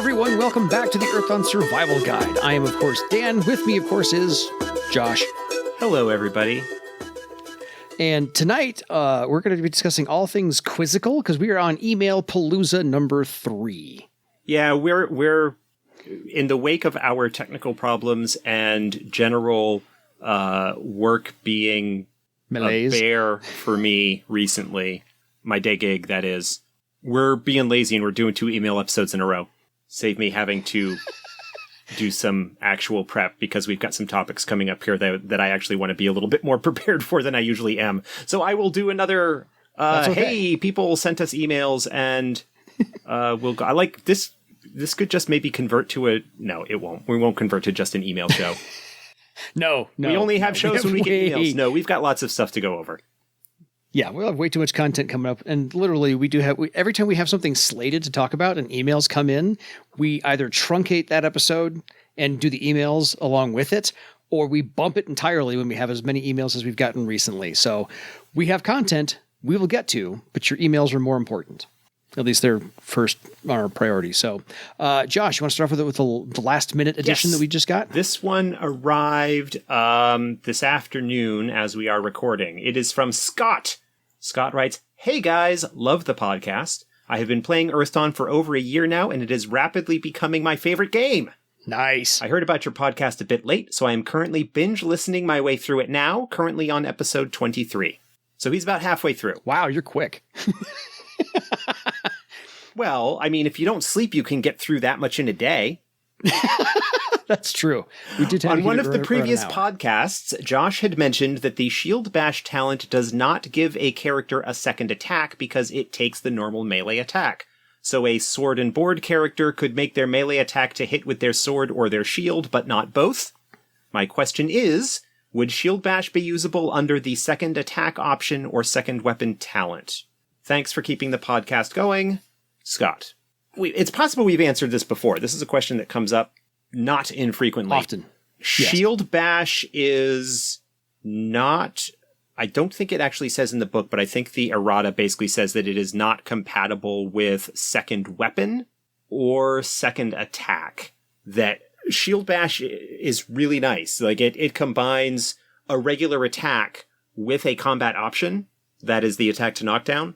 everyone, welcome back to the Earthdawn Survival Guide. I am, of course, Dan. With me, of course, is Josh. Hello, everybody. And tonight, we're going to be discussing all things quizzical, because we are on Email Palooza number 3. Yeah, we're in the wake of our technical problems and general work being Malaise. a bear for me recently, my day gig, that is. We're being lazy and we're doing 2 email episodes in a row. Save me having to do some actual prep because we've got some topics coming up here that I actually want to be a little bit more prepared for than I usually am. So I will do another, okay. Hey, people sent us emails and we'll go. I like this. This could just maybe convert to a... No, it won't. We won't convert to just an email show. No. We only have shows when we get emails. No, we've got lots of stuff to go over. Yeah, we'll have way too much content coming up. And literally, every time we have something slated to talk about and emails come in, we either truncate that episode and do the emails along with it, or we bump it entirely when we have as many emails as we've gotten recently. So we have content we will get to, but your emails are more important. At least they're first our priority. So, Josh, you want to start off with the last minute edition that we just got? This one arrived this afternoon as we are recording. It is from Scott. Scott writes, "Hey guys, love the podcast. I have been playing Earthdawn for over a year now, and it is rapidly becoming my favorite game. Nice. I heard about your podcast a bit late, so I am currently binge listening my way through it now, currently on episode 23. So he's about halfway through. Wow, you're quick. Well, I mean, if you don't sleep, you can get through that much in a day. That's true. We did On one of the previous podcasts, Josh had mentioned that the Shield Bash talent does not give a character a second attack because it takes the normal melee attack. So a sword and board character could make their melee attack to hit with their sword or their shield, but not both. My question is, would Shield Bash be usable under the second attack option or second weapon talent? Thanks for keeping the podcast going, Scott." It's possible we've answered this before. This is a question that comes up not infrequently. Often. Shield Bash is not... I don't think it actually says in the book, but I think the errata basically says that it is not compatible with second weapon or second attack. That Shield Bash is really nice. Like it combines a regular attack with a combat option. That is the attack to knockdown,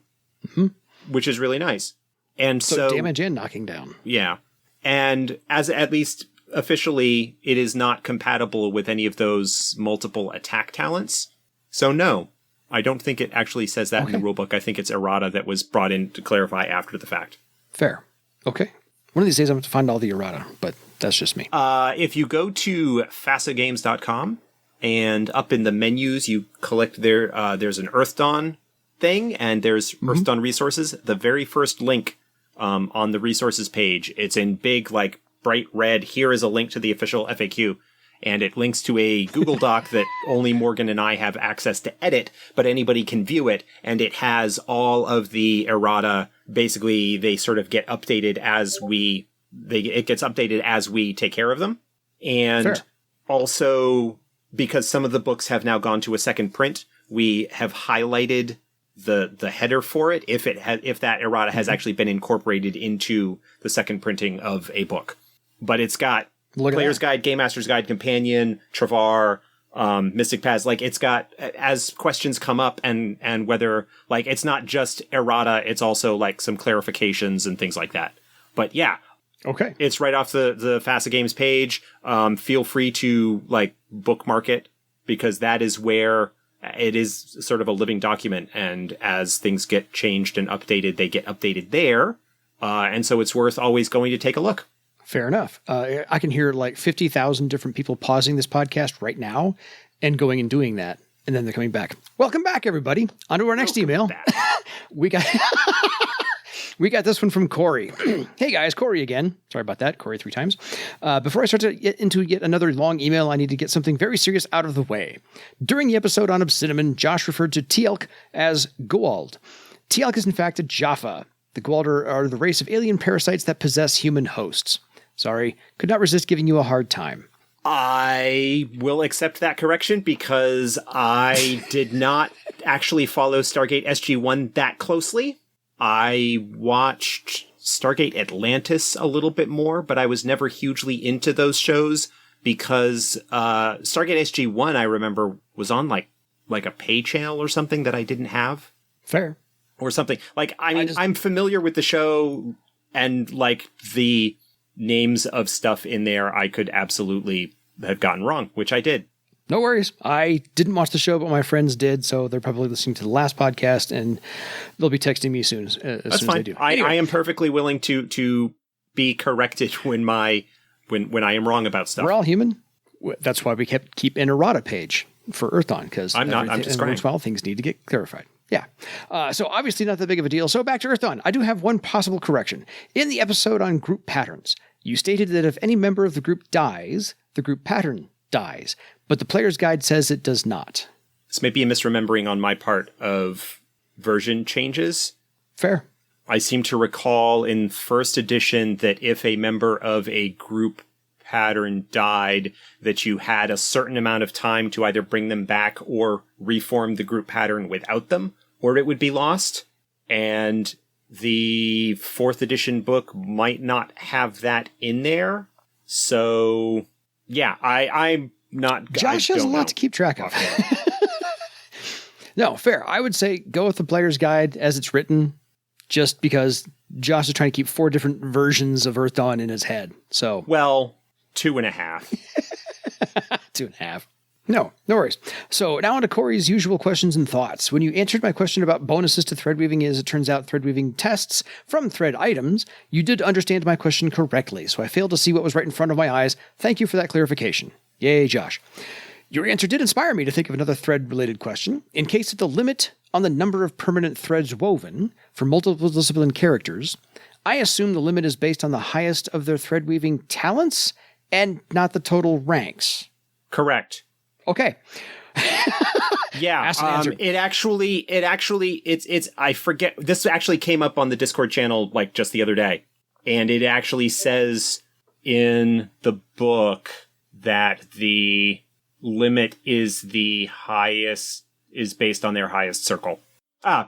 which is really nice. And so damage and knocking down. Yeah. And as at least officially, it is not compatible with any of those multiple attack talents. So no, I don't think it actually says that in the rulebook. I think it's errata that was brought in to clarify after the fact. Fair. Okay. One of these days I'm going to find all the errata, but that's just me. If you go to fasagames.com and up in the menus, you collect there's an Earthdawn thing and there's Earthdawn resources. The very first link on the resources page, it's in big, like, bright red. Here is a link to the official FAQ. And it links to a Google Doc that only Morgan and I have access to edit, but anybody can view it. And it has all of the errata. Basically, they sort of get updated it gets updated as we take care of them. And also, because some of the books have now gone to a second print, we have highlighted the header for it if that errata has actually been incorporated into the second printing of a book. But it's got Player's Guide, Game Master's Guide, Companion, Travar, Mystic Paths. Like, it's got, as questions come up and whether, like, it's not just errata, it's also, like, some clarifications and things like that. But yeah. Okay. It's right off the FASA Games page. Feel free to, like, bookmark it, because that is where it is sort of a living document. And as things get changed and updated, they get updated there. And so it's worth always going to take a look. Fair enough. I can hear like 50,000 different people pausing this podcast right now and going and doing that. And then they're coming back. Welcome back, everybody. On to our next email. We got this one from Corey. Hey guys, Corey again. Sorry about that. Corey 3 times. Before I start to get into yet another long email, I need to get something very serious out of the way. During the episode on Obsidian, Josh referred to Teal'c as Goa'uld. Teal'c is in fact a Jaffa. The Goa'uld are the race of alien parasites that possess human hosts. Sorry, could not resist giving you a hard time. I will accept that correction because I did not actually follow Stargate SG-1 that closely. I watched Stargate Atlantis a little bit more, but I was never hugely into those shows because Stargate SG-1, I remember, was on like a pay channel or something that I didn't have. Fair. Or something. Like, I mean, I'm familiar with the show, and like the names of stuff in there I could absolutely have gotten wrong, which I did. No worries. I didn't watch the show, but my friends did, so they're probably listening to the last podcast, and they'll be texting me soon as soon as they do. I am perfectly willing to be corrected when I am wrong about stuff. We're all human. That's why we keep an errata page for Earthdawn, because I'm just once in a while things need to get clarified. Yeah. So obviously not that big of a deal. So back to Earthdawn. I do have one possible correction. In the episode on group patterns, you stated that if any member of the group dies, the group pattern dies, but the player's guide says it does not. This may be a misremembering on my part of version changes. Fair. I seem to recall in first edition that if a member of a group pattern died, that you had a certain amount of time to either bring them back or reform the group pattern without them, or it would be lost. And the fourth edition book might not have that in there. So, yeah, I'm not... Josh has a lot to keep track of. No, fair. I would say go with the player's guide as it's written, just because Josh is trying to keep 4 different versions of Earthdawn in his head. So, well, 2.5. 2.5. No worries. So now on to Corey's usual questions and thoughts. When you answered my question about bonuses to threadweaving, as it turns out threadweaving tests from thread items, you did understand my question correctly, so I failed to see what was right in front of my eyes. Thank you for that clarification. Yay, Josh. Your answer did inspire me to think of another thread-related question. In case of the limit on the number of permanent threads woven for multiple discipline characters, I assume the limit is based on the highest of their threadweaving talents and not the total ranks. Correct. Okay. Yeah. It's I forget. This actually came up on the Discord channel like just the other day. And it actually says in the book that the limit is based on their highest circle.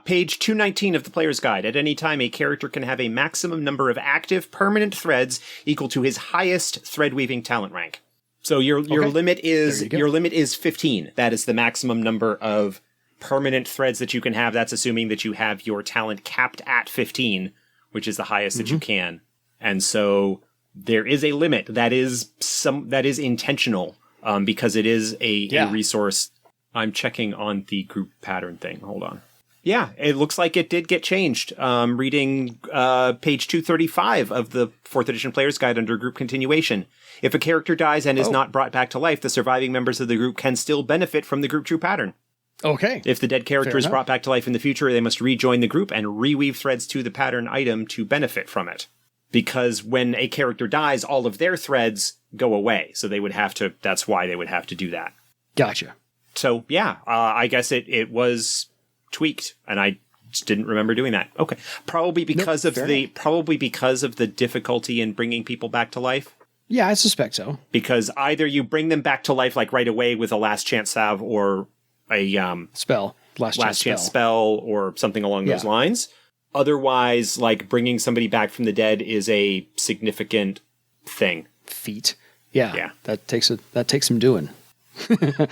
Page 219 of the player's guide. At any time, a character can have a maximum number of active permanent threads equal to his highest threadweaving talent rank. So your limit is 15. That is the maximum number of permanent threads that you can have. That's assuming that you have your talent capped at 15, which is the highest that you can. And so there is a limit that is intentional, because it is a resource. I'm checking on the group pattern thing. Hold on. Yeah, it looks like it did get changed. Reading page 235 of the 4th edition player's guide under group continuation. If a character dies and is not brought back to life, the surviving members of the group can still benefit from the group true pattern. Okay. If the dead character is brought back to life in the future, they must rejoin the group and reweave threads to the pattern item to benefit from it. Because when a character dies, all of their threads go away. So they would have to, that's why they would have to do that. Gotcha. So, yeah, I guess it was tweaked, and I just didn't remember doing that. Okay. Probably because of the difficulty in bringing people back to life. Yeah, I suspect so. Because either you bring them back to life like right away with a last chance salve or a spell, last chance spell or something along those lines. Otherwise, like bringing somebody back from the dead is a significant feat. Yeah. That takes some doing.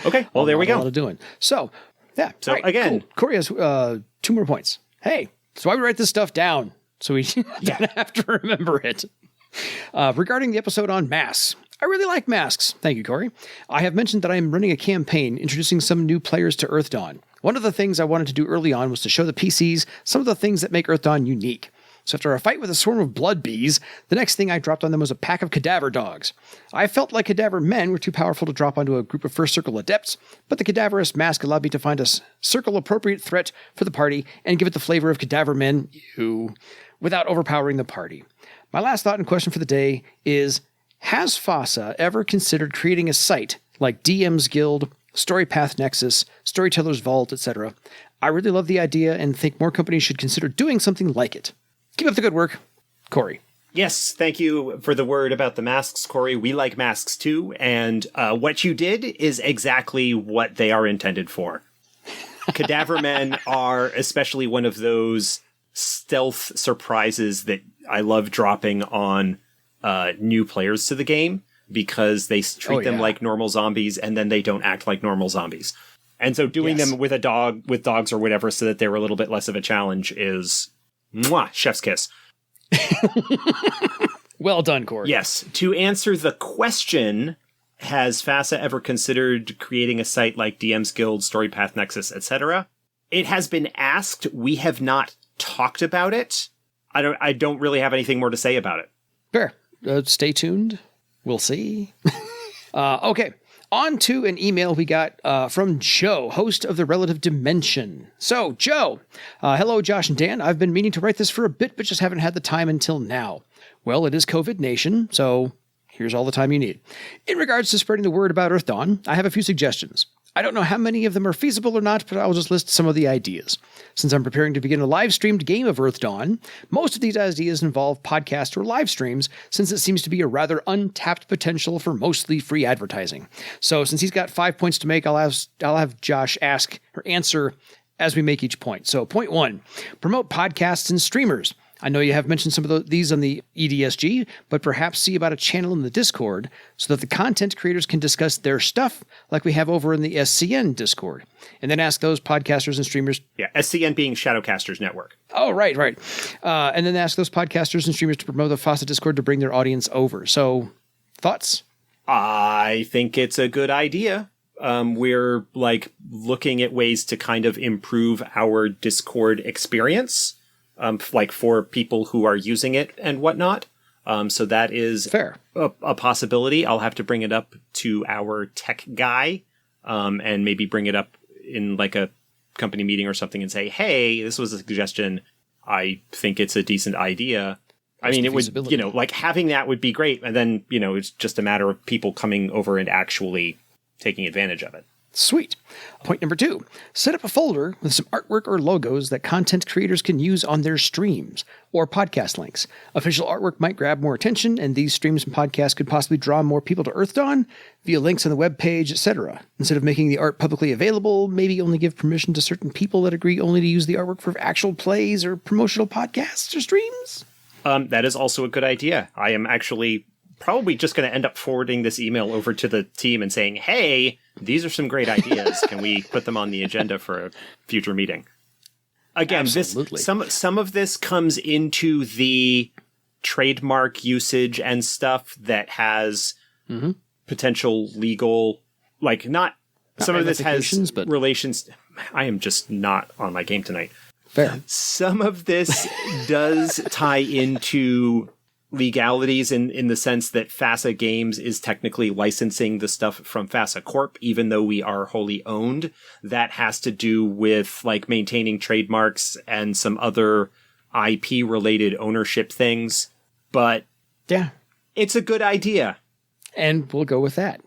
Okay. Well, there we go. A lot of doing. So, yeah. So again, cool. Corey has 2 more points. Hey, so I would write this stuff down so we don't have to remember it. Regarding the episode on masks, I really like masks. Thank you, Corey. I have mentioned that I am running a campaign introducing some new players to Earthdawn. One of the things I wanted to do early on was to show the PCs some of the things that make Earthdawn unique. So after a fight with a swarm of blood bees, the next thing I dropped on them was a pack of cadaver dogs. I felt like cadaver men were too powerful to drop onto a group of first circle adepts, but the cadaverous mask allowed me to find a circle-appropriate threat for the party and give it the flavor of cadaver men, without overpowering the party. My last thought and question for the day is, has FASA ever considered creating a site like DM's Guild, Storypath Nexus, Storyteller's Vault, etc.? I really love the idea and think more companies should consider doing something like it. Keep up the good work, Corey. Yes, thank you for the word about the masks, Corey. We like masks too, and what you did is exactly what they are intended for. Cadaver men are especially one of those stealth surprises that I love dropping on new players to the game, because they treat them like normal zombies and then they don't act like normal zombies. And so doing them with dogs or whatever, so that they're a little bit less of a challenge is chef's kiss. Well done, Corey. Yes. To answer the question, has FASA ever considered creating a site like DM's Guild, StoryPath Nexus, etc.? It has been asked. We have not talked about it. I don't really have anything more to say about it. Fair. Stay tuned. We'll see. Okay. On to an email we got from Joe, host of The Relative Dimension. So, Joe, hello, Josh and Dan. I've been meaning to write this for a bit, but just haven't had the time until now. Well, it is COVID Nation, so here's all the time you need. In regards to spreading the word about Earth Dawn, I have a few suggestions. I don't know how many of them are feasible or not, but I'll just list some of the ideas. Since I'm preparing to begin a live-streamed game of Earth Dawn, most of these ideas involve podcasts or live streams, since it seems to be a rather untapped potential for mostly free advertising. So since he's got 5 points to make, I'll have Josh ask or answer as we make each point. So point 1, promote podcasts and streamers. I know you have mentioned some of these on the EDSG, but perhaps see about a channel in the Discord so that the content creators can discuss their stuff like we have over in the SCN Discord. And then ask those podcasters and streamers... Yeah, SCN being Shadowcasters Network. Oh, right. And then ask those podcasters and streamers to promote the FASA Discord to bring their audience over. So, thoughts? I think it's a good idea. We're looking at ways to kind of improve our Discord experience. For people who are using it and whatnot. So that is fair. A possibility. I'll have to bring it up to our tech guy, and maybe bring it up in a company meeting or something and say, hey, this was a suggestion. I think it's a decent idea. I mean, it would, having that would be great. And then, it's just a matter of people coming over and actually taking advantage of it. Sweet. Point number 2, set up a folder with some artwork or logos that content creators can use on their streams or podcast links. Official artwork might grab more attention, and these streams and podcasts could possibly draw more people to Earth Dawn via links on the web page, etc. Instead of making the art publicly available, maybe only give permission to certain people that agree only to use the artwork for actual plays or promotional podcasts or streams. That is also a good idea. I am actually probably just going to end up forwarding this email over to the team and saying, hey, these are some great ideas. Can we put them on the agenda for a future meeting? Again, some of this comes into the trademark usage and stuff that has potential legal, some of this has relations. I am just not on my game tonight. Fair. Some of this does tie into legalities in the sense that FASA Games is technically licensing the stuff from FASA Corp, even though we are wholly owned. That has to do with maintaining trademarks and some other IP related ownership things. But yeah, it's a good idea. And we'll go with that.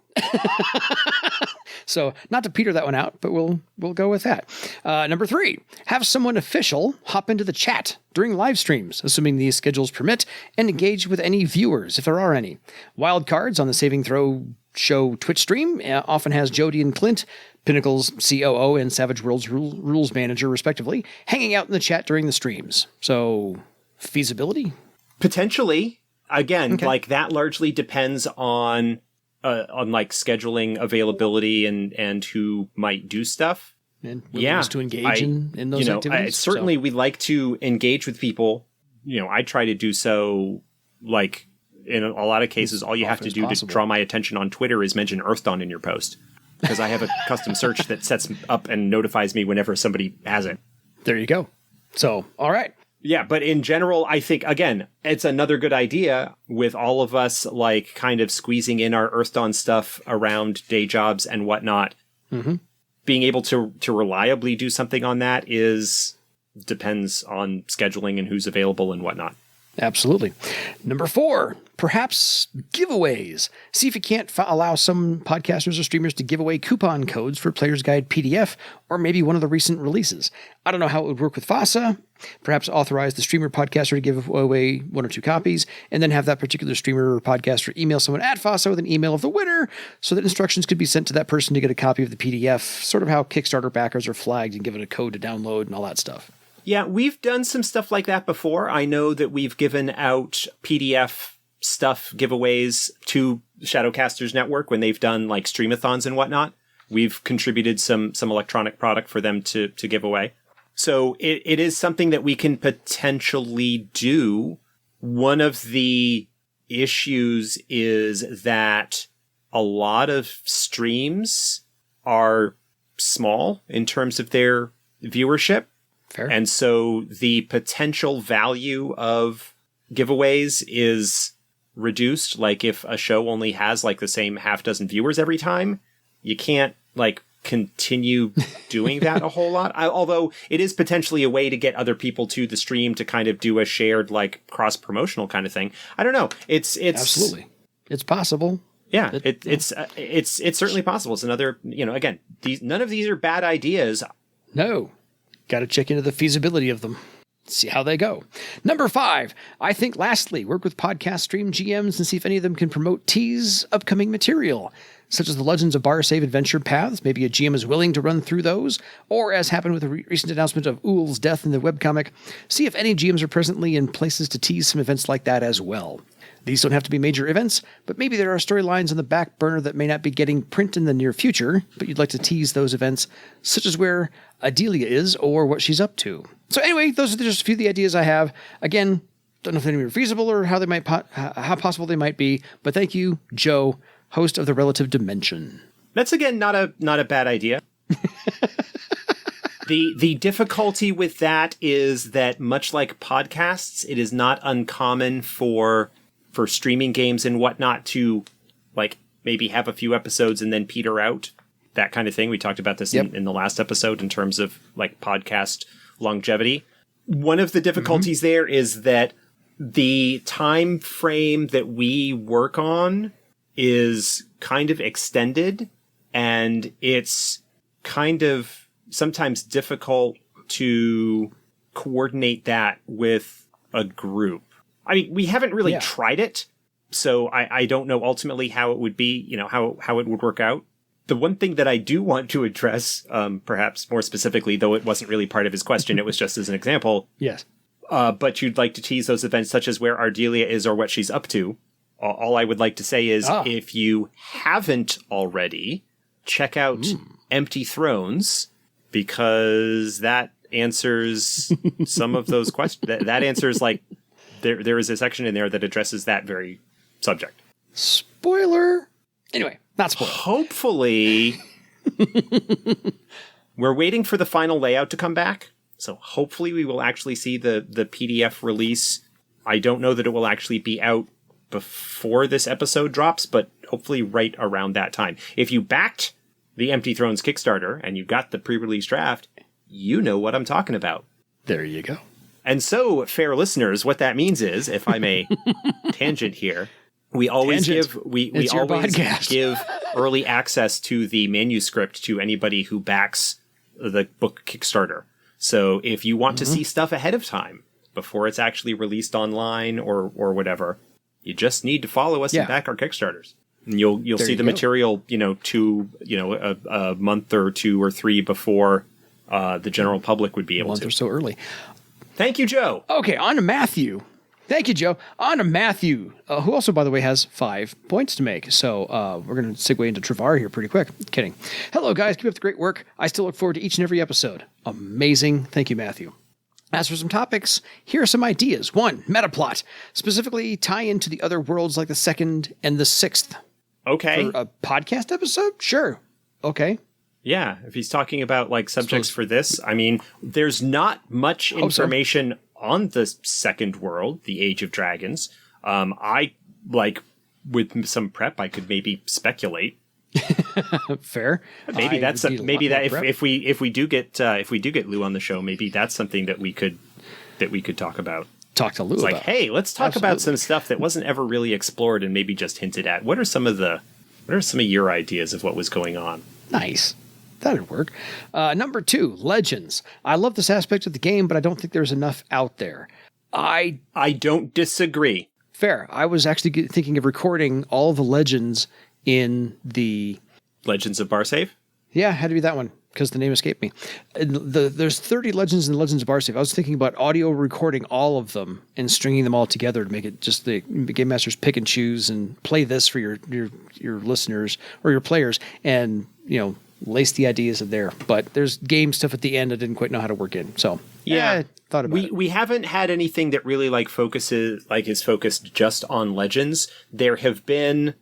So not to peter that one out, but we'll go with that. Number 3, have someone official hop into the chat during live streams, assuming these schedules permit, and engage with any viewers, if there are any. Wildcards on the Saving Throw Show Twitch stream often has Jody and Clint, Pinnacle's COO and Savage Worlds rules manager, respectively, hanging out in the chat during the streams. So, feasibility? Potentially. Again, that largely depends on scheduling availability and who might do stuff. And willingness to engage in those activities. Certainly we like to engage with people. I try to do so, in a lot of cases, all you have to do to draw my attention on Twitter is mention Earth Dawn in your post. Because I have a custom search that sets up and notifies me whenever somebody has it. There you go. So, all right. Yeah, but in general, I think, again, it's another good idea with all of us, kind of squeezing in our Earth Dawn stuff around day jobs and whatnot. Mm-hmm. Being able to reliably do something on that depends on scheduling and who's available and whatnot. Absolutely. Number 4, perhaps giveaways. See if you can't allow some podcasters or streamers to give away coupon codes for Player's Guide PDF or maybe one of the recent releases. I don't know how it would work with FASA. Perhaps authorize the streamer podcaster to give away 1 or 2 copies and then have that particular streamer or podcaster email someone at FASA with an email of the winner so that instructions could be sent to that person to get a copy of the PDF, sort of how Kickstarter backers are flagged and given a code to download and all that stuff. Yeah, we've done some stuff like that before. I know that we've given out PDF stuff giveaways to Shadowcasters Network when they've done like streamathons and whatnot. We've contributed some electronic product for them to give away. So it is something that we can potentially do. One of the issues is that a lot of streams are small in terms of their viewership. Fair. And so the potential value of giveaways is reduced. Like if a show only has like the same half dozen viewers every time, you can't like continue doing that a whole lot. Although it is potentially a way to get other people to the stream to kind of do a shared like cross promotional kind of thing. I don't know. It's absolutely, it's possible. Yeah, it's certainly possible. It's another, again, none of these are bad ideas. No, got to check into the feasibility of them. See how they go. Number 5, I think lastly, work with podcast stream GMs and see if any of them can promote tease upcoming material, such as the Legends of Barsaive adventure paths. Maybe a GM is willing to run through those, or as happened with the recent announcement of Ool's death in the webcomic, see if any GMs are presently in places to tease some events like that as well. These don't have to be major events, but maybe there are storylines on the back burner that may not be getting print in the near future, but you'd like to tease those events, such as where Adelia is or what she's up to. So anyway, those are just a few of the ideas I have. Again, don't know if they're feasible or how possible they might be, but thank you, Joe, host of The Relative Dimension. That's, again, not a bad idea. The difficulty with that is that, much like podcasts, it is not uncommon for streaming games and whatnot to like maybe have a few episodes and then peter out, that kind of thing. We talked about this in the last episode in terms of like podcast longevity. One of the difficulties there is that the time frame that we work on is kind of extended, and it's kind of sometimes difficult to coordinate that with a group. I mean, we haven't really tried it, so I don't know ultimately how it would be, how it would work out. The one thing that I do want to address, perhaps more specifically, though it wasn't really part of his question, it was just as an example. Yes. But you'd like to tease those events such as where Ardelia is or what she's up to. All I would like to say is, if you haven't already, check out Empty Thrones, because that answers some of those questions. That answers, like, there is a section in there that addresses that very subject. Spoiler. Anyway, not spoiler. Hopefully, we're waiting for the final layout to come back. So hopefully we will actually see the PDF release. I don't know that it will actually be out before this episode drops, but hopefully right around that time. If you backed the Empty Thrones Kickstarter and you got the pre-release draft, you know what I'm talking about. There you go. And so, fair listeners, what that means is, if I may tangent here, we always give early access to the manuscript to anybody who backs the book Kickstarter. So if you want to see stuff ahead of time, before it's actually released online or whatever, you just need to follow us and back our Kickstarters. And you'll see the material, a month or 2 or 3 before the general public would be able to. A month or so early. Thank you, Joe. Okay, on to Matthew. Thank you, Joe. On to Matthew, who also, by the way, has 5 points to make. So we're going to segue into Travar here pretty quick. Kidding. Hello, guys. Keep up the great work. I still look forward to each and every episode. Amazing. Thank you, Matthew. As for some topics, here are some ideas. 1, Metaplot. Specifically, tie into the other worlds like the 2nd and the 6th. Okay. For a podcast episode? Sure. Okay. Yeah, if he's talking about like subjects for this, I mean, there's not much information on the 2nd world, the Age of Dragons. I with some prep, I could maybe speculate. Fair. Maybe if we do get Lou on the show, maybe that's something that we could talk about. Talk to Lou it's about. Like, hey, let's talk about some stuff that wasn't ever really explored and maybe just hinted at. What are some of your ideas of what was going on? Nice. That'd work. Number 2, Legends. I love this aspect of the game, but I don't think there's enough out there. I don't disagree. Fair. I was actually thinking of recording all the Legends in the... Legends of Barsaive? Yeah, had to be that one. because the name escaped me. There's 30 legends in Legends of Barsaive. I was thinking about audio recording all of them and stringing them all together to make it just the game masters pick and choose and play this for your listeners or your players, and lace the ideas in there. But there's game stuff at the end I didn't quite know how to work in. So I thought about it. We haven't had anything that really is focused just on legends. There have been,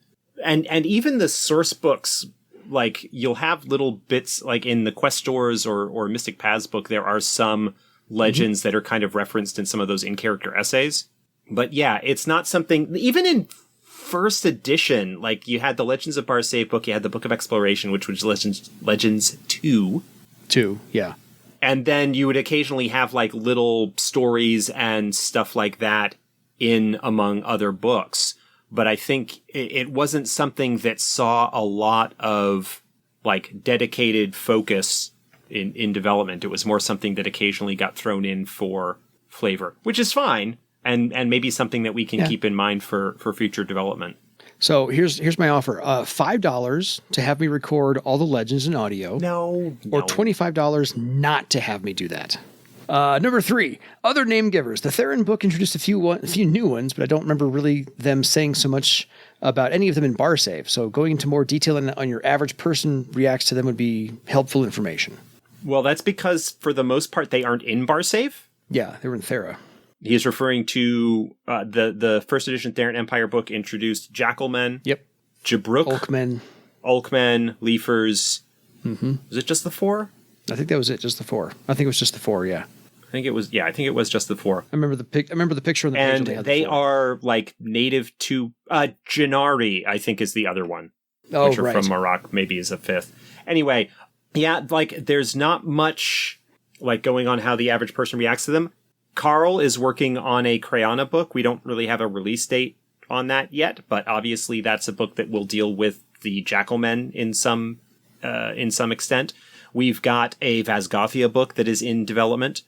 and even the source books. Like, you'll have little bits, like in the Quest Stores or Mystic Paths book, there are some legends that are kind of referenced in some of those in-character essays. But yeah, it's not something, even in first edition, like you had the Legends of Barsaive book, you had the Book of Exploration, which was Legends 2. 2, yeah. And then you would occasionally have like little stories and stuff like that in among other books. But I think it wasn't something that saw a lot of like dedicated focus in development. It was more something that occasionally got thrown in for flavor, which is fine. And maybe something that we can keep in mind for future development. So here's my offer. $5 to have me record all the legends in audio. No. Or $25 not to have me do that. Number 3, other Namegivers. The Theran book introduced a few new ones, but I don't remember really them saying so much about any of them in Barsaive. So going into more detail on your average person reacts to them would be helpful information. Well, that's because for the most part they aren't in Barsaive. Yeah, they were in Thera. He's referring to the first edition Theran Empire book introduced Jackalmen. Yep. Jabruk. Ulkmen, Leafers. Mm-hmm. Was it just the 4? I think that was it, just the 4. I think it was just the 4, yeah. I think it was just the 4. I remember the picture on the page. And they are like native to Janari, I think is the other one. Oh, which are right. from Maroc, maybe is a 5th. Anyway, yeah, like there's not much like going on how the average person reacts to them. Carl is working on a Crayana book. We don't really have a release date on that yet, but obviously that's a book that will deal with the Jackalmen in some extent. We've got a Vasgothia book that is in development.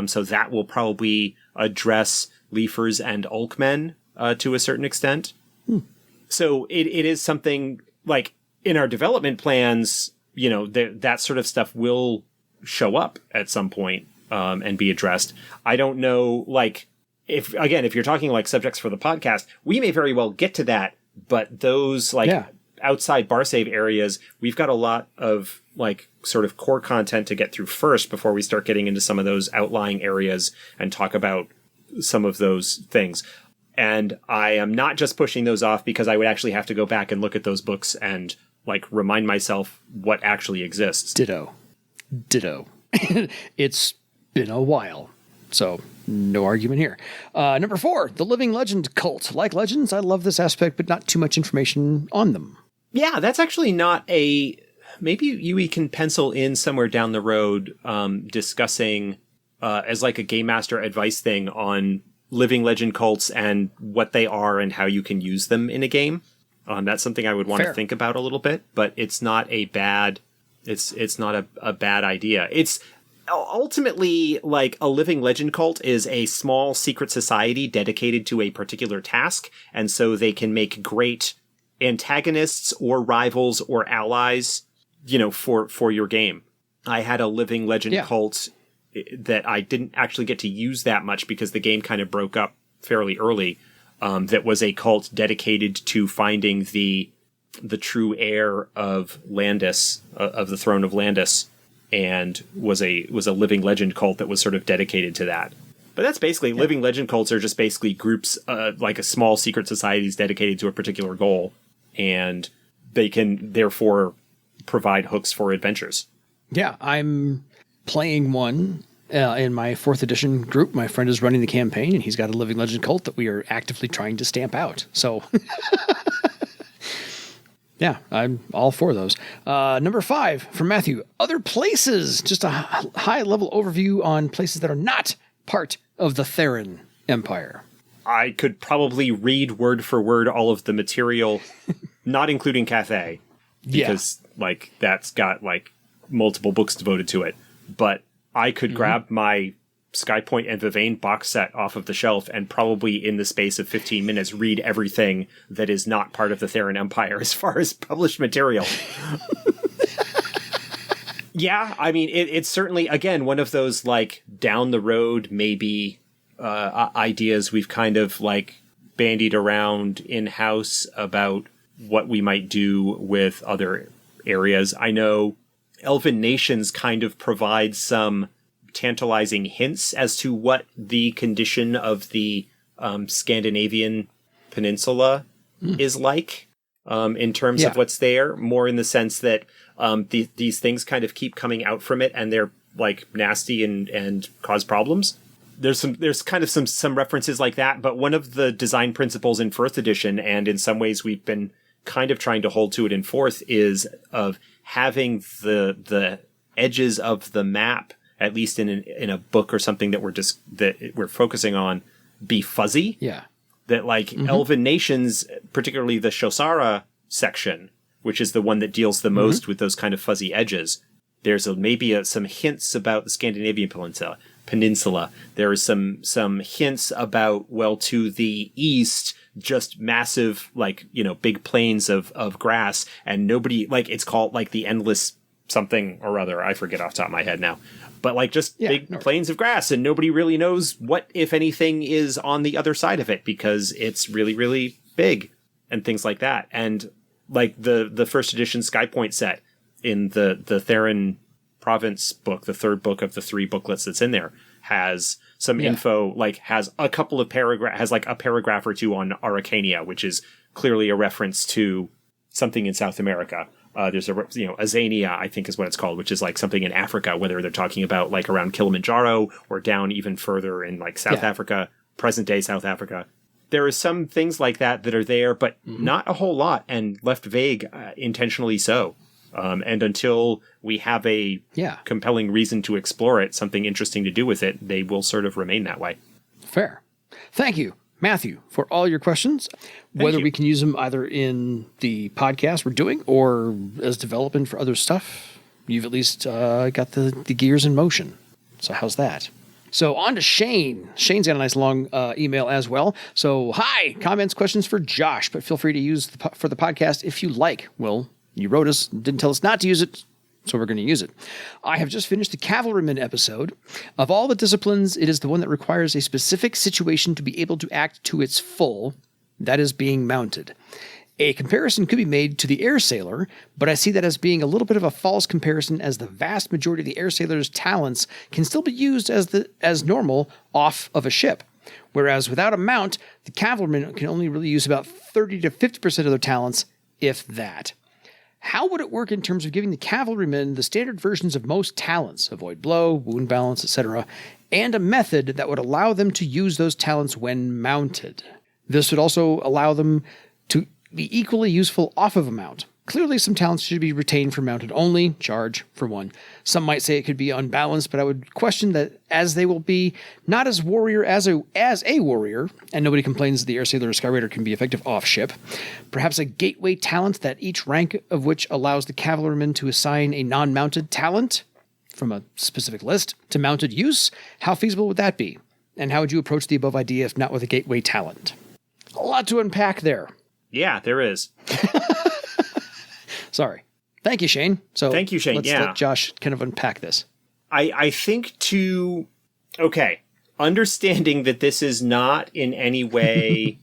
So that will probably address Leafers and Ulkmen to a certain extent. So it is something like in our development plans, that sort of stuff will show up at some point and be addressed. I don't know, like, if you're talking like subjects for the podcast, we may very well get to that, but those outside Barsaive areas, we've got a lot of like sort of core content to get through first before we start getting into some of those outlying areas and talk about some of those things. And I am not just pushing those off because I would actually have to go back and look at those books and like remind myself what actually exists. Ditto. It's been a while. So no argument here. Number 4, the Living Legend cult. Like legends, I love this aspect, but not too much information on them. Yeah, that's actually not a... Maybe we can pencil in somewhere down the road discussing as like a game master advice thing on living legend cults and what they are and how you can use them in a game. That's something I would want to think about a little bit, but it's not a bad... It's not a bad idea. It's ultimately like a living legend cult is a small secret society dedicated to a particular task, and so they can make great antagonists or rivals or allies, for your game. I had a living legend cult that I didn't actually get to use that much because the game kind of broke up fairly early. That was a cult dedicated to finding the true heir of Landis, of the throne of Landis, and was a living legend cult that was sort of dedicated to that. But that's basically living legend cults are just basically groups like a small secret societies dedicated to a particular goal, and they can therefore provide hooks for adventures. Yeah, I'm playing one in my 4th edition group. My friend is running the campaign, and he's got a living legend cult that we are actively trying to stamp out. So, yeah, I'm all for those. Number 5 from Matthew, other places. Just a high-level overview on places that are not part of the Theran Empire. I could probably read word for word all of the material, not including Cathay. Because, that's got, multiple books devoted to it. But I could grab my Skypoint and Vivane box set off of the shelf and probably, in the space of 15 minutes, read everything that is not part of the Theran Empire as far as published material. Yeah, I mean, it's certainly, again, one of those, like, down the road, maybe ideas we've kind of, like, bandied around in-house about what we might do with other areas. I know Elven Nations kind of provide some tantalizing hints as to what the condition of the Scandinavian peninsula is like in terms of what's there, more in the sense that these things kind of keep coming out from it and they're like nasty and cause problems. There's kind of some references like that, but one of the design principles in 4th edition, and in some ways we've been kind of trying to hold to it in 4th, is of having the edges of the map, at least in a book or something that we're focusing on, be fuzzy. Yeah. That like Elven Nations, particularly the Shosara section, which is the one that deals the most with those kind of fuzzy edges. There's maybe some hints about the Scandinavian peninsula. There are some hints about, well, to the east, just massive, like, big plains of grass, and nobody, like, it's called like the endless something or other. I forget off the top of my head now. But like just big plains of grass, and nobody really knows what, if anything, is on the other side of it because it's really, really big and things like that. And like the 1st edition Skypoint set in the Theran province book, the 3rd book of the 3 booklets that's in there, has some info, like has a couple of has like a paragraph or two on Araucania, which is clearly a reference to something in South America. There's Azania, I think is what it's called, which is like something in Africa, whether they're talking about like around Kilimanjaro or down even further in like South Africa, present day South Africa. There are some things like that are there, but not a whole lot, and left vague, intentionally so. And until we have a compelling reason to explore it, something interesting to do with it, they will sort of remain that way. Fair. Thank you, Matthew, for all your questions. Whether we can use them either in the podcast we're doing or as development for other stuff, you've at least got the gears in motion. So how's that? So on to Shane. Shane's got a nice long email as well. So, hi, comments, questions for Josh, but feel free to use for the podcast if you like. Well, you wrote us, didn't tell us not to use it, so we're going to use it. I have just finished the Cavalryman episode. Of all the disciplines, it is the one that requires a specific situation to be able to act to its full, that is, being mounted. A comparison could be made to the air sailor, but I see that as being a little bit of a false comparison, as the vast majority of the air sailor's talents can still be used as normal off of a ship. Whereas without a mount, the cavalryman can only really use about 30 to 50% of their talents, if that. How would it work in terms of giving the cavalrymen the standard versions of most talents, avoid blow, wound balance, etc., and a method that would allow them to use those talents when mounted? This would also allow them to be equally useful off of a mount. Clearly, some talents should be retained for mounted only, charge, for one. Some might say it could be unbalanced, but I would question that, as they will be not as warrior as a warrior, and nobody complains that the air sailor or skyraider can be effective off-ship. Perhaps a gateway talent that each rank of which allows the cavalryman to assign a non-mounted talent from a specific list to mounted use. How feasible would that be? And how would you approach the above idea if not with a gateway talent? A lot to unpack there. Yeah, there is. Sorry. Thank you, Shane. So thank you, Shane. Let's let Josh kind of unpack this. I think understanding that this is not in any way,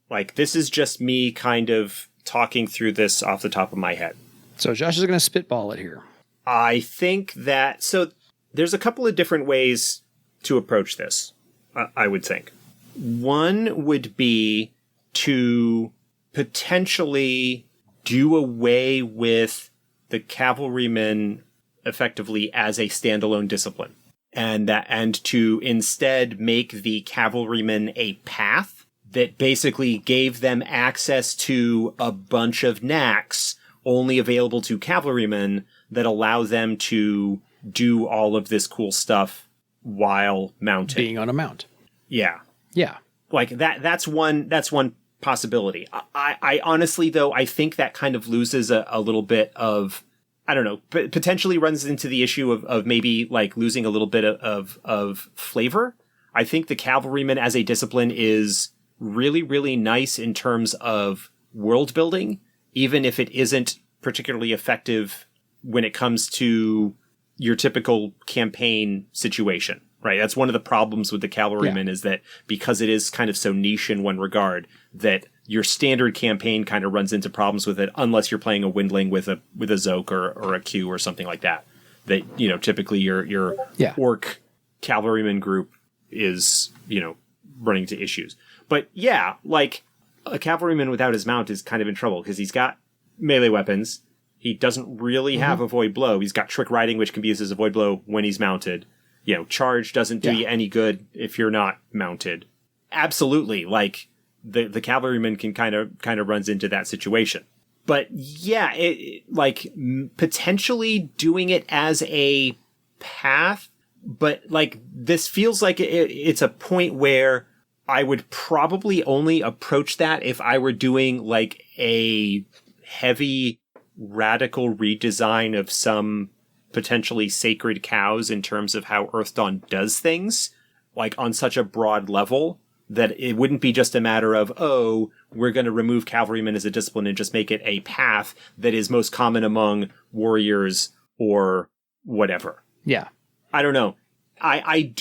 like, this is just me kind of talking through this off the top of my head. So Josh is going to spitball it here. I think that, so there's a couple of different ways to approach this, I would think. One would be to potentially do away with the cavalryman effectively as a standalone discipline, and to instead make the cavalryman a path that basically gave them access to a bunch of knacks only available to cavalrymen that allow them to do all of this cool stuff while mounted. Being on a mount. Yeah. Yeah. Like that's one possibility. I honestly, though, I think that kind of loses a little bit of, I don't know, potentially runs into the issue of maybe like losing a little bit of flavor. I think the cavalryman as a discipline is really, really nice in terms of world building, even if it isn't particularly effective when it comes to your typical campaign situation, right? That's one of the problems with the cavalryman is that because it is kind of so niche in one regard that your standard campaign kind of runs into problems with it unless you're playing a windling with a Zoke or a Q or something like that. That, you know, typically your orc cavalryman group is, you know, running into issues. But yeah, like a cavalryman without his mount is kind of in trouble because he's got melee weapons. He doesn't really have Avoid Blow. He's got Trick Riding, which can be used as Avoid Blow when he's mounted. You know, Charge doesn't do you any good if you're not mounted. Absolutely, like the cavalryman can kind of runs into that situation. But yeah, potentially doing it as a path, but like this feels like it's a point where I would probably only approach that if I were doing like a heavy radical redesign of some potentially sacred cows in terms of how Earthdawn does things, like on such a broad level that it wouldn't be just a matter of, oh, we're going to remove cavalrymen as a discipline and just make it a path that is most common among warriors or whatever. Yeah. I don't know. I'm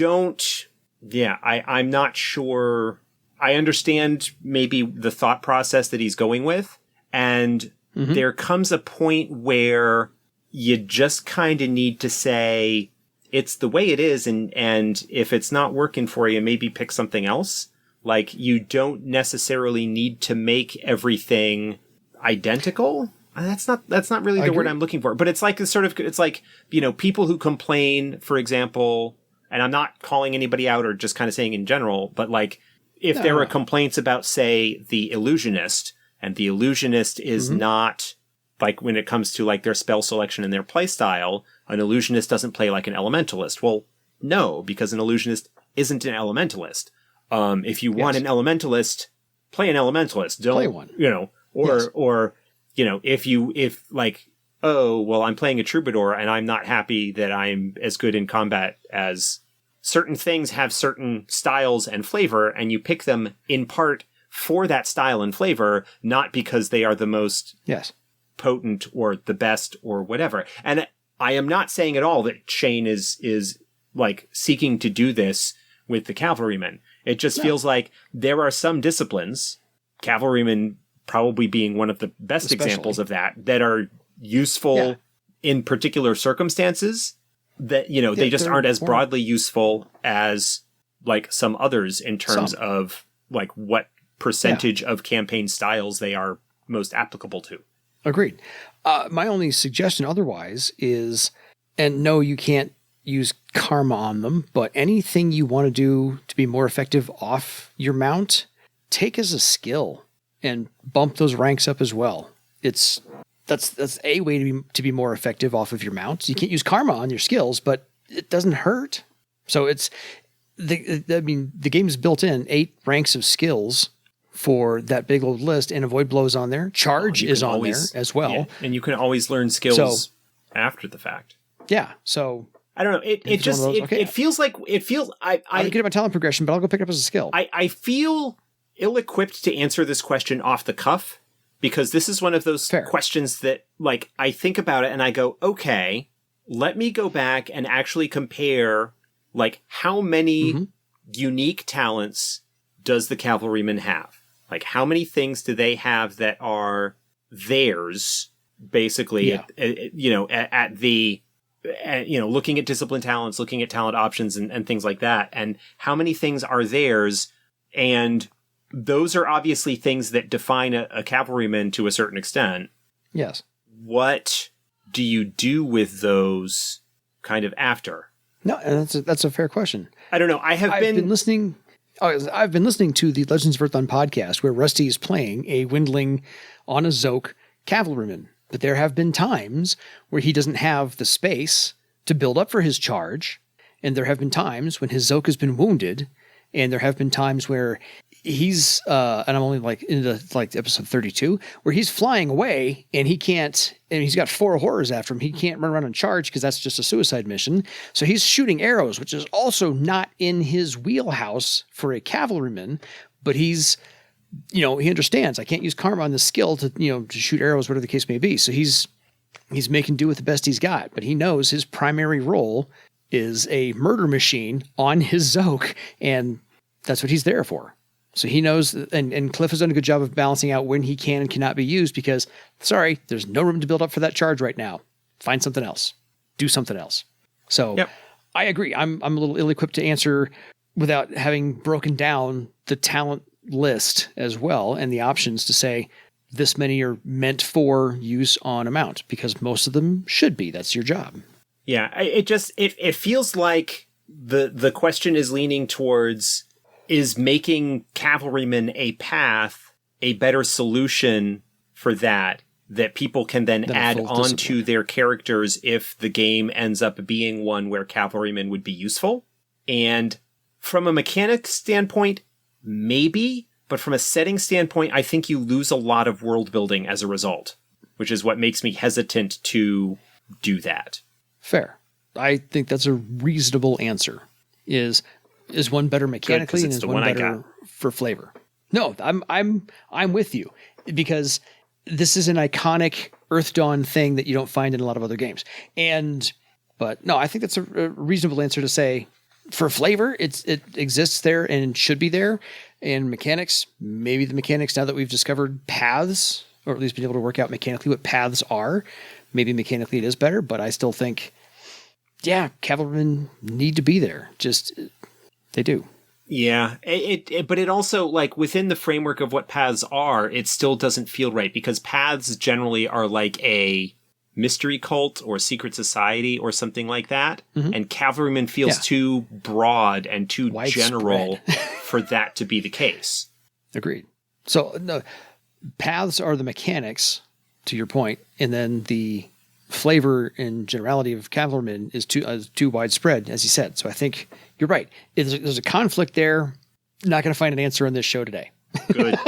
not sure. I understand maybe the thought process that he's going with. And there comes a point where you just kind of need to say, it's the way it is. And if it's not working for you, maybe pick something else. Like, you don't necessarily need to make everything identical. That's not really the word I'm looking for. But it's like it's like, you know, people who complain, for example, and I'm not calling anybody out or just kind of saying in general, but like, if there are complaints about, say, the illusionist, and the illusionist is not, like, when it comes to like their spell selection and their play style, an illusionist doesn't play like an elementalist. Well, no, because an illusionist isn't an elementalist. If you want an elementalist, play an elementalist. Don't play one. You know, or you know, if like, oh, well, I'm playing a troubadour and I'm not happy that I'm as good in combat as certain things have certain styles and flavor, and you pick them in part for that style and flavor, not because they are the most potent or the best or whatever. And I am not saying at all that Shane is like seeking to do this with the cavalrymen. It just feels like there are some disciplines, cavalrymen probably being one of the best examples of that are useful in particular circumstances that, you know, they just aren't as broadly useful as like some others in terms of like what percentage of campaign styles they are most applicable to. Agreed. My only suggestion otherwise is, and no, you can't use karma on them, but anything you want to do to be more effective off your mount, take as a skill and bump those ranks up as well. That's a way to be more effective off of your mount. You can't use karma on your skills, but it doesn't hurt. So the game's built in 8 ranks of skills for that big old list, and Avoid Blow's on there. Charge is on there as well. Yeah, and you can always learn skills after the fact. Yeah. So I don't know. It feels like I don't get my talent progression, but I'll go pick it up as a skill. I feel ill-equipped to answer this question off the cuff, because this is one of those questions that, like, I think about it and I go, okay, let me go back and actually compare, like, how many unique talents does the cavalryman have? Like, how many things do they have that are theirs, basically, looking at discipline talents, looking at talent options and things like that. And how many things are theirs? And those are obviously things that define a cavalryman to a certain extent. Yes. What do you do with those kind of after? No, and that's a fair question. I don't know. I've been listening. I've been listening to the Legends of Earthdawn podcast where Rusty is playing a windling on a Zoke cavalryman. But there have been times where he doesn't have the space to build up for his charge. And there have been times when his Zoke has been wounded. And there have been times where he's, and I'm only like into like episode 32, where he's flying away and he can't, and he's got 4 horrors after him. He can't run around and charge because that's just a suicide mission. So he's shooting arrows, which is also not in his wheelhouse for a cavalryman, but he's, he understands I can't use karma on the skill to shoot arrows, whatever the case may be. So he's He's making do with the best he's got, but he knows his primary role is a murder machine on his Zoke, and that's what he's there for. So he knows, and Cliff has done a good job of balancing out when he can and cannot be used because, sorry, there's no room to build up for that charge right now. Find something else. Do something else. So I agree. I'm a little ill-equipped to answer without having broken down the talent list as well and the options to say this many are meant for use on a mount because most of them should be. That's your job. Yeah, it feels like the question is leaning towards, is making cavalrymen a path a better solution for that people can then add on to their characters if the game ends up being one where cavalrymen would be useful? And from a mechanic standpoint, maybe, but from a setting standpoint, I think you lose a lot of world building as a result, which is what makes me hesitant to do that. Fair. I think that's a reasonable answer. Is one better mechanically and is one better for flavor? No, I'm with you because this is an iconic Earth Dawn thing that you don't find in a lot of other games. But no, I think that's a reasonable answer to say for flavor, it exists there and should be there. And mechanics, maybe the mechanics, now that we've discovered paths, or at least been able to work out mechanically what paths are, maybe mechanically it is better, but I still think, yeah, cavalrymen need to be there. Just, they do. Yeah, but it also, like, within the framework of what paths are, it still doesn't feel right, because paths generally are like a mystery cult or secret society or something like that, and cavalryman feels too broad and too general for that to be the case. Agreed. So, no, paths are the mechanics, to your point, and then the flavor and generality of cavalrymen is too widespread, as you said. So I think you're right. There's a conflict there. Not going to find an answer on this show today. Good.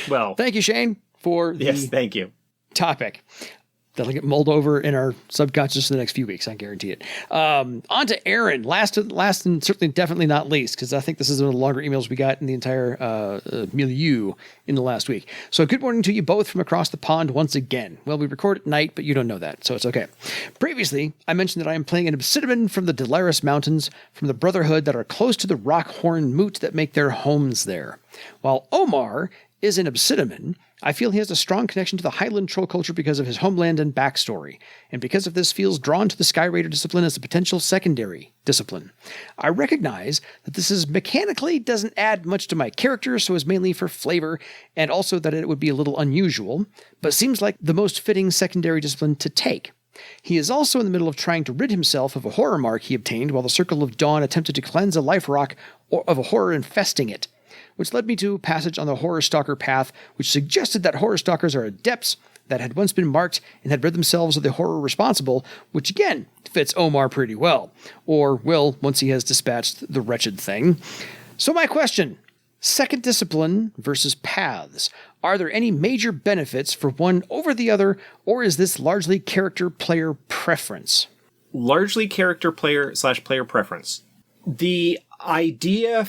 Well, thank you, Shane, for the thank you. Topic. That'll get mulled over in our subconscious in the next few weeks. I guarantee it. On to Aaron. Last and certainly definitely not least, because I think this is one of the longer emails we got in the entire milieu in the last week. So good morning to you both from across the pond once again. Well, we record at night, but you don't know that, so it's okay. Previously, I mentioned that I am playing an Epsiode from the Delaris Mountains from the Brotherhood that are close to the Rockhorn Moot that make their homes there. While Omar is an Epsiode, I feel he has a strong connection to the Highland troll culture because of his homeland and backstory, and because of this feels drawn to the Sky Raider discipline as a potential secondary discipline. I recognize that this is mechanically doesn't add much to my character, so is mainly for flavor, and also that it would be a little unusual, but seems like the most fitting secondary discipline to take. He is also in the middle of trying to rid himself of a horror mark he obtained while the Circle of Dawn attempted to cleanse a life rock of a horror infesting it, which led me to a passage on the Horror Stalker path, which suggested that Horror Stalkers are adepts that had once been marked and had rid themselves of the horror responsible, which again fits Omar pretty well, or will once he has dispatched the wretched thing. So my question, second discipline versus paths. Are there any major benefits for one over the other, or is this largely character-player preference? Largely character-player/player preference. The idea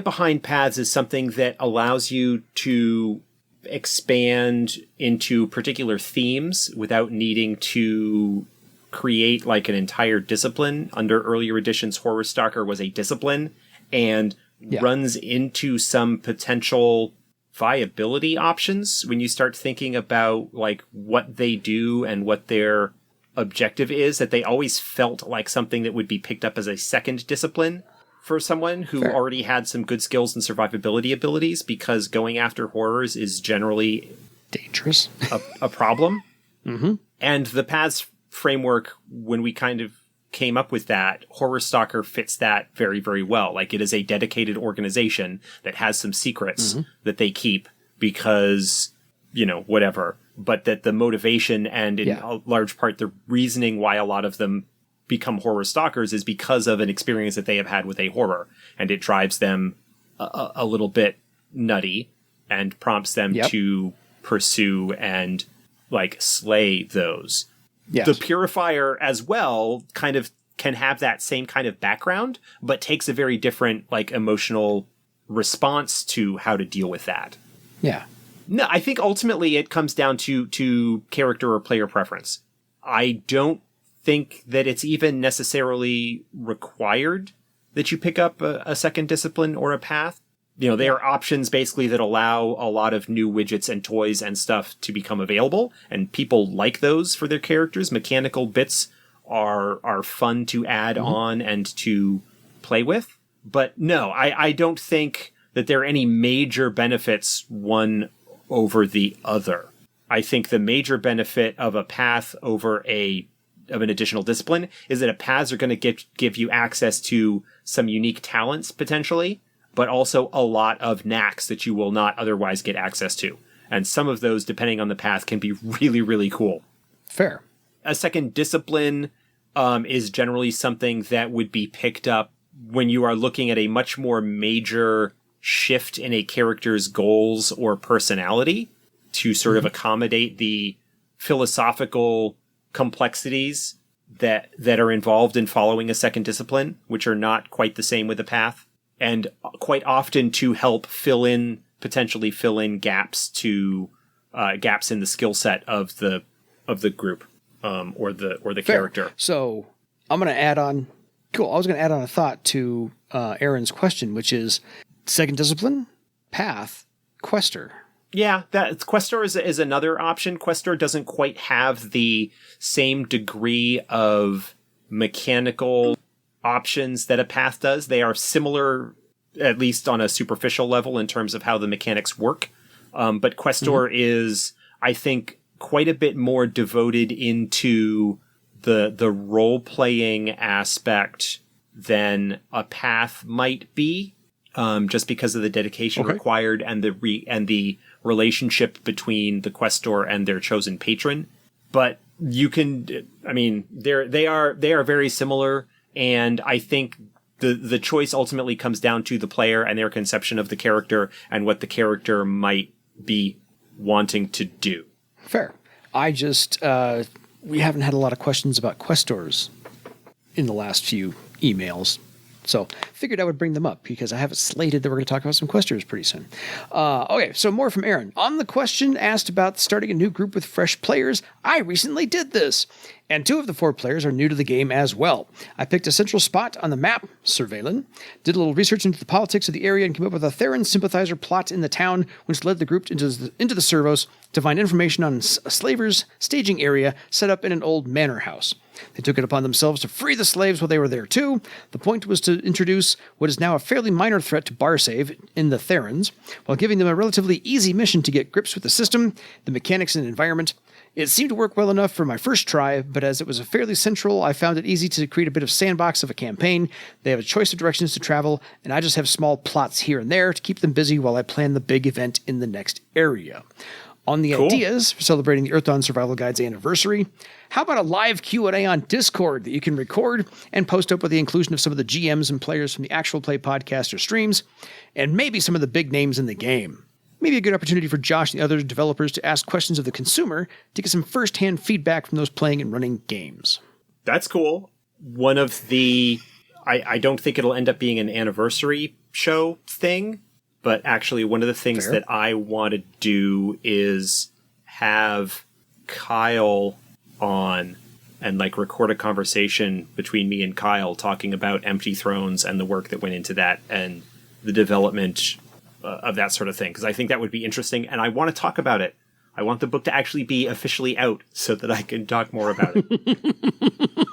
behind paths is something that allows you to expand into particular themes without needing to create like an entire discipline. Under earlier editions, Horror Stalker was a discipline and runs into some potential viability options when you start thinking about like what they do and what their objective is, that they always felt like something that would be picked up as a second discipline for someone who already had some good skills and survivability abilities, because going after horrors is generally dangerous, a problem. And the paths framework, when we kind of came up with that, Horror Stalker fits that very, very well. Like, it is a dedicated organization that has some secrets that they keep because, whatever. But that the motivation and in a large part the reasoning why a lot of them become horror stalkers is because of an experience that they have had with a horror, and it drives them a little bit nutty and prompts them to pursue and like slay those. The Purifier as well kind of can have that same kind of background, but takes a very different like emotional response to how to deal with that. Yeah. No, I think ultimately it comes down to character or player preference. I don't think that it's even necessarily required that you pick up a second discipline or a path. There are options basically that allow a lot of new widgets and toys and stuff to become available, and people like those for their characters. Mechanical bits are fun to add on and to play with. But no, I don't think that there are any major benefits one over the other. I think the major benefit of a path over of an additional discipline is that paths are going to give you access to some unique talents potentially, but also a lot of knacks that you will not otherwise get access to. And some of those, depending on the path, can be really, really cool. Fair. A second discipline is generally something that would be picked up when you are looking at a much more major shift in a character's goals or personality to sort of accommodate the philosophical complexities that are involved in following a second discipline, which are not quite the same with a path, and quite often to help potentially fill in gaps in the skill set of the group or the character. So I'm going to add on. Cool. I was going to add on a thought to Aaron's question, which is second discipline, path, quester. Yeah, Questor is another option. Questor doesn't quite have the same degree of mechanical options that a path does. They are similar, at least on a superficial level, in terms of how the mechanics work. But Questor is, I think, quite a bit more devoted into the role-playing aspect than a path might be, just because of the dedication required and the relationship between the questor and their chosen patron. But they are very similar, and I think the choice ultimately comes down to the player and their conception of the character and what the character might be wanting to do. Fair. We haven't had a lot of questions about questors in the last few emails. So figured I would bring them up because I have it slated that we're going to talk about some questors pretty soon. Okay, so more from Aaron. On the question asked about starting a new group with fresh players, I recently did this. And 2 of the 4 players are new to the game as well. I picked a central spot on the map, Surveillance, did a little research into the politics of the area, and came up with a Theran sympathizer plot in the town, which led the group into the servos to find information on a slaver's staging area set up in an old manor house. They took it upon themselves to free the slaves while they were there too. The point was to introduce what is now a fairly minor threat to Barsaive in the Therans, while giving them a relatively easy mission to get grips with the system, the mechanics and environment. It seemed to work well enough for my first try, but as it was a fairly central, I found it easy to create a bit of sandbox of a campaign. They have a choice of directions to travel, and I just have small plots here and there to keep them busy while I plan the big event in the next area. On the ideas for celebrating the Earthdawn Survival Guide's anniversary, how about a live Q&A on Discord that you can record and post up with the inclusion of some of the GMs and players from the actual play podcast or streams, and maybe some of the big names in the game? Maybe a good opportunity for Josh and the other developers to ask questions of the consumer to get some first-hand feedback from those playing and running games. That's cool. One of the... I don't think it'll end up being an anniversary show thing, but actually one of the things that I want to do is have Kyle on and record a conversation between me and Kyle talking about Empty Thrones and the work that went into that and the development of that sort of thing, because I think that would be interesting, and I want to talk about it. I want the book to actually be officially out so that I can talk more about it.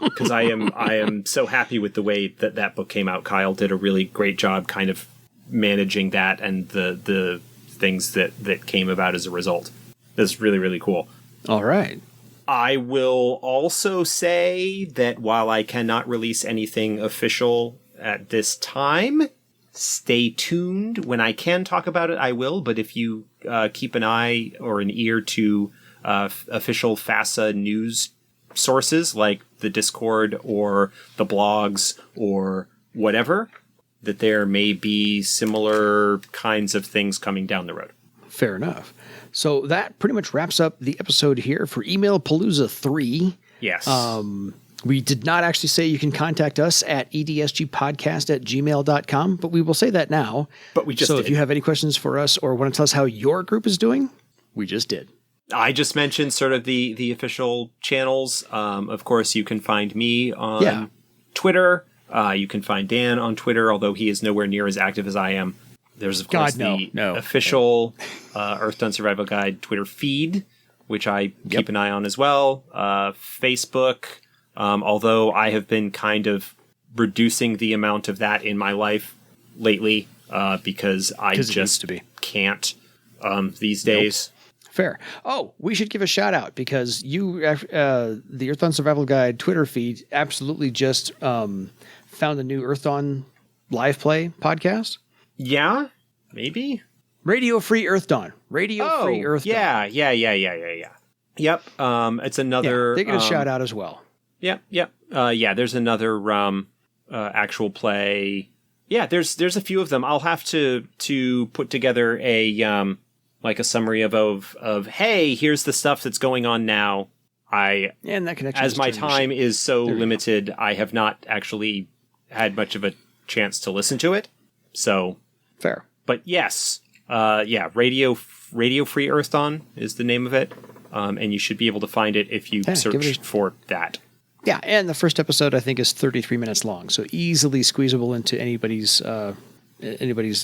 Because I am so happy with the way that book came out. Kyle did a really great job kind of managing that and the things that came about as a result. That's really, really cool. All right. I will also say that while I cannot release anything official at this time, stay tuned. When I can talk about it, I will. But if you keep an eye or an ear to official FASA news sources like the Discord or the blogs or whatever, that there may be similar kinds of things coming down the road. Fair enough. So that pretty much wraps up the episode here for Email Palooza 3. Yes. We did not actually say you can contact us at edsgpodcast@gmail.com, but we will say that now. But we just So did. if you have any questions for us or want to tell us how your group is doing, We just did. I just mentioned sort of the official channels. Of course, you can find me on Twitter. You can find Dan on Twitter, although he is nowhere near as active as I am. There's, of course, the official Earth Done Survival Guide Twitter feed, which I keep an eye on as well. Facebook, although I have been kind of reducing the amount of that in my life lately because I just can't these days. Fair. Oh, we should give a shout out because the Earth Done Survival Guide Twitter feed absolutely just found a new Earth Dawn live play podcast. Yeah, maybe. Radio Free Earth Dawn. Free Earth Dawn. Yeah. Yep. It's another. They get a shout out as well. Yep. There's another actual play. Yeah, there's a few of them. I'll have to put together a summary of hey, here's the stuff that's going on now. And that connection. As my time is so limited, I have not actually had much of a chance to listen to it. So fair. But yes, Radio Free Earth Dawn is the name of it, and you should be able to find it if you search for that. Yeah, and the first episode I think is 33 minutes long, so easily squeezable into anybody's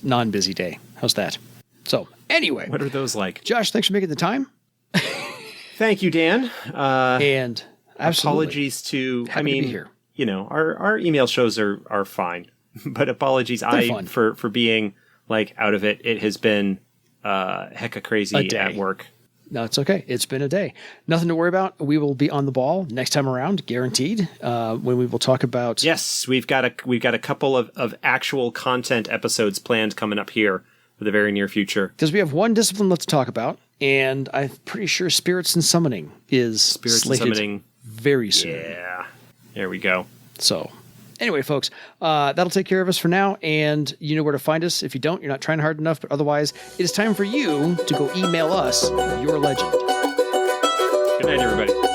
non-busy day. How's that? So anyway, what are those like? Josh, thanks for making the time. Thank you, Dan. And apologies to Happy to be here. You know, our email shows are fine, but apologies for being like out of it. It has been hecka crazy at work. No, it's okay. It's been a day. Nothing to worry about. We will be on the ball next time around, guaranteed. When we will talk about. Yes, we've got a couple of actual content episodes planned coming up here for the very near future. Because we have one discipline left to talk about, and I'm pretty sure Spirits and Summoning is slated very soon. Yeah, there we go. So, anyway, folks, that'll take care of us for now, and you know where to find us. If you don't, you're not trying hard enough, but otherwise, it is time for you to go email us your legend. Good night, everybody.